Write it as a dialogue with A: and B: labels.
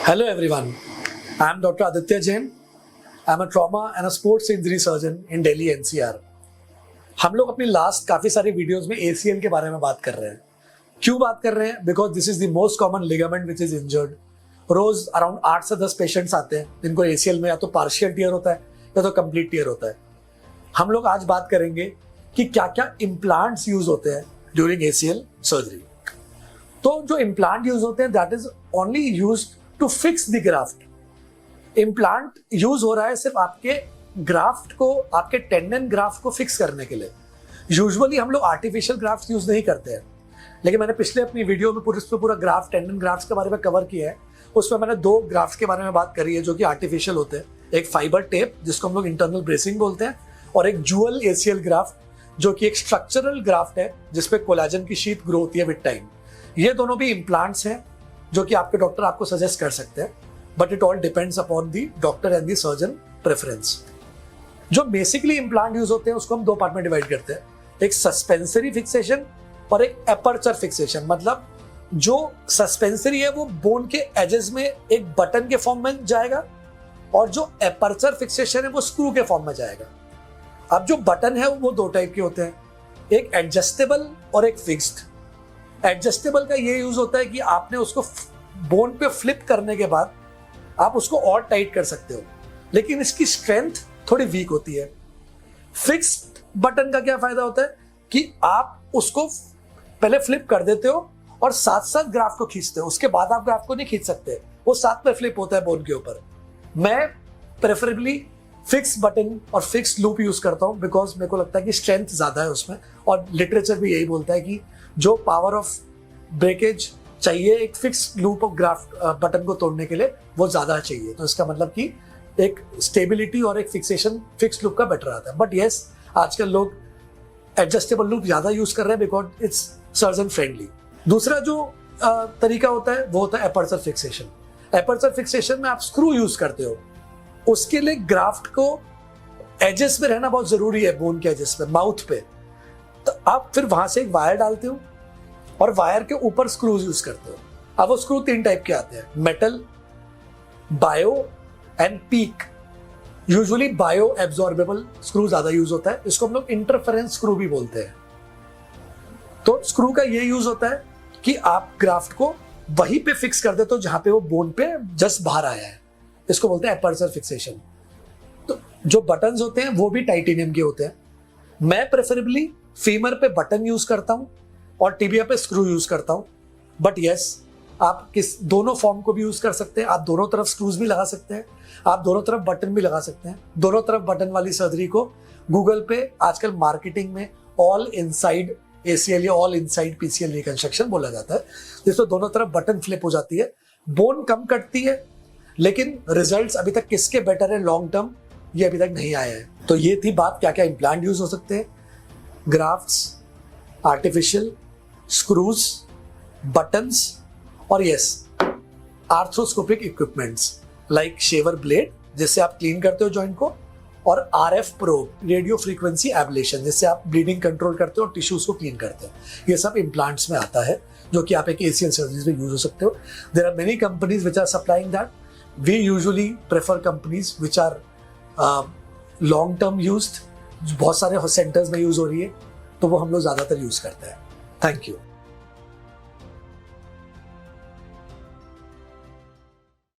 A: Hello everyone, I am Dr. Aditya Jain. I am a trauma and a sports injury surgeon in Delhi NCR. हम लोग अपनी last काफ़ी सारी videos में ACL के बारे में बात कर रहे हैं. क्यों बात कर रहे हैं? Because this is the most common ligament which is injured. रोज अराउंड 8 से 10 पेशेंट्स आते हैं जिनको ACL में या तो पार्शियल टीयर होता है या तो कंप्लीट टीयर होता है. हम लोग आज बात करेंगे कि क्या क्या इम्प्लांट्स यूज होते हैं ड्यूरिंग ACL सर्जरी. तो जो इम्प्लांट यूज होते हैं that is only used to fix the graft. Implant use हो रहा है सिर्फ आपके ग्राफ्ट को, आपके टेंडन ग्राफ्ट को फिक्स करने के लिए. यूजुअली हम लोग आर्टिफिशियल ग्राफ्ट यूज नहीं करते हैं, लेकिन मैंने पिछले अपनी वीडियो में पूरा ग्राफ्ट, टेंडन ग्राफ्ट के बारे में कवर किया है. उसमें मैंने 2 ग्राफ्ट के बारे में बात करी है जो कि आर्टिफिशियल होते हैं. एक फाइबर टेप जिसको हम लोग इंटरनल ब्रेसिंग बोलते हैं, और एक जूअल ACL ग्राफ्ट जो कि एक स्ट्रक्चरल ग्राफ्ट है जिसपे कोलाजन की शीट ग्रो होती है विद टाइम. ये दोनों भी इम्प्लांट्स हैं जो कि आपके डॉक्टर आपको सजेस्ट कर सकते हैं, but it all depends upon the doctor and the surgeon preference. जो बेसिकली इम्प्लांट यूज होते हैं उसको हम 2 पार्ट में डिवाइड करते हैं. एक सस्पेंसरी फिक्सेशन और एक एपर्चर फिक्सेशन. मतलब जो सस्पेंसरी है वो बोन के एजेस में एक बटन के फॉर्म में जाएगा, और जो एपर्चर फिक्सेशन है वो स्क्रू के फॉर्म में जाएगा. अब जो बटन है वो 2 टाइप के होते हैं, एक एडजस्टेबल और एक फिक्स्ड. एडजस्टेबल का ये यूज होता है कि आपने उसको बोन पे फ्लिप करने के बाद आप उसको और टाइट कर सकते हो, लेकिन इसकी स्ट्रेंथ थोड़ी वीक होती है. फिक्स्ड बटन का क्या फायदा होता है कि आप उसको पहले फ्लिप कर देते हो और साथ साथ ग्राफ को खींचते हो, उसके बाद आप ग्राफ को नहीं खींच सकते, वो साथ में फ्लिप होता है बोन के ऊपर. मैं प्रेफरेबली फिक्स बटन और फिक्स लूप यूज करता हूं बिकॉज मेरे को लगता है कि स्ट्रेंथ ज्यादा है उसमें, और लिटरेचर भी यही बोलता है कि जो पावर ऑफ ब्रेकेज चाहिए एक fix loop of graft button को तोड़ने के लिए वो ज्यादा चाहिए. तो इसका मतलब कि एक स्टेबिलिटी और एक फिक्सेशन फिक्स लूप का बेटर आता है. बट येस, आजकल लोग एडजस्टेबल लूप ज्यादा यूज कर रहे हैं बिकॉज इट्स सर्जन फ्रेंडली. दूसरा जो तरीका होता है वो होता है एपर्चर फिक्सेशन. एपर्चर फिक्सेशन में आप स्क्रू यूज करते हो. उसके लिए ग्राफ्ट को एजेस में रहना बहुत जरूरी है, बोन के एजेस पे, माउथ पे. तो आप फिर वहां से एक वायर डालते हो और वायर के ऊपर स्क्रूज यूज करते हो. अब वो स्क्रू 3 टाइप के आते हैं, metal, bio and peak. Usually bio absorbable screw ज्यादा यूज होता है, इसको हम लोग इंटरफेरेंस स्क्रू भी बोलते हैं. तो स्क्रू का ये यूज होता है कि आप ग्राफ्ट को वहीं पे फिक्स कर देते हो जहां पे वो बोन पे जस्ट बाहर आया है. इसको बोलते हैं एपर्चर फिक्सेशन. तो जो बटन्स होते हैं वो भी टाइटेनियम के होते हैं. मैं प्रेफरेबली फीमर पे बटन यूज करता हूं और टिबिया पे स्क्रू यूज करता हूं. बट यस, आप दोनों फॉर्म को भी यूज कर सकते हैं. आप दोनों तरफ स्क्रूज भी लगा सकते हैं, आप दोनों तरफ बटन भी लगा सकते हैं. दोनों तरफ बटन वाली सर्जरी को गूगल पे आजकल मार्केटिंग में ऑल इनसाइड ACL या ऑल इनसाइड PCL रिकंस्ट्रक्शन बोला जाता है, जिसमें दोनों तरफ बटन फ्लिप हो जाती है. बोन कम कटती है, लेकिन रिजल्ट्स अभी तक किसके बेटर है लॉन्ग टर्म ये अभी तक नहीं आया है. तो ये थी बात क्या क्या इम्प्लांट यूज हो सकते हैं. ग्राफ्ट्स, आर्टिफिशियल, स्क्रूज, बटन्स, और yes arthroscopic equipments like shaver blade जिससे आप क्लीन करते हो जॉइंट को, और RF probe, radio frequency ablation, जिससे आप ब्लीडिंग कंट्रोल करते हो और टिश्यूज को क्लीन करते हो. ये सब इम्प्लांट्स में आता है जो कि आप एक ACL सर्जरी में यूज हो सकते हो. There are many companies which are supplying that. We usually prefer companies which are long term used, बहुत सारे सेंटर्स में यूज हो रही है, तो वो हम लोग ज्यादातर यूज करते हैं. Thank you.